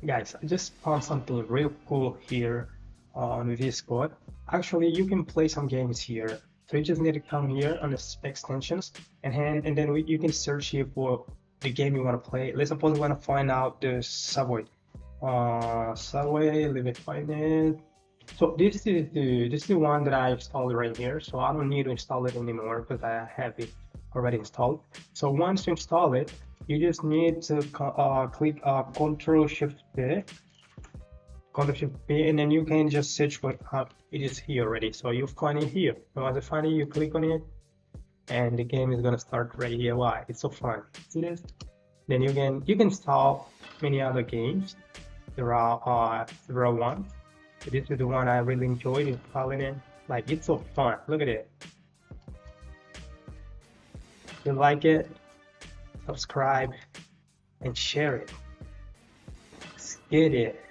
Guys, I just found something real cool here on Discord. Actually, you can play some games here. So you just need to come here on the extensions and then you can search here for the game you want to play. Let's suppose you want to find out the Subway. Subway, let me find it. So this is the one that I installed right here. So I don't need to install it anymore because I have it already installed. So once you install it, you just need to click Control Shift B, Control Shift B, and then you can just search for it is here already. So you find it here. So once you find it, you click on it, and the game is gonna start right here. Why? It's so fun. See this? Then you can install many other games. There are several ones. This is the one I really enjoyed installing it. Like it's so fun. Look at it. If you like it, subscribe and share it. Let's get it.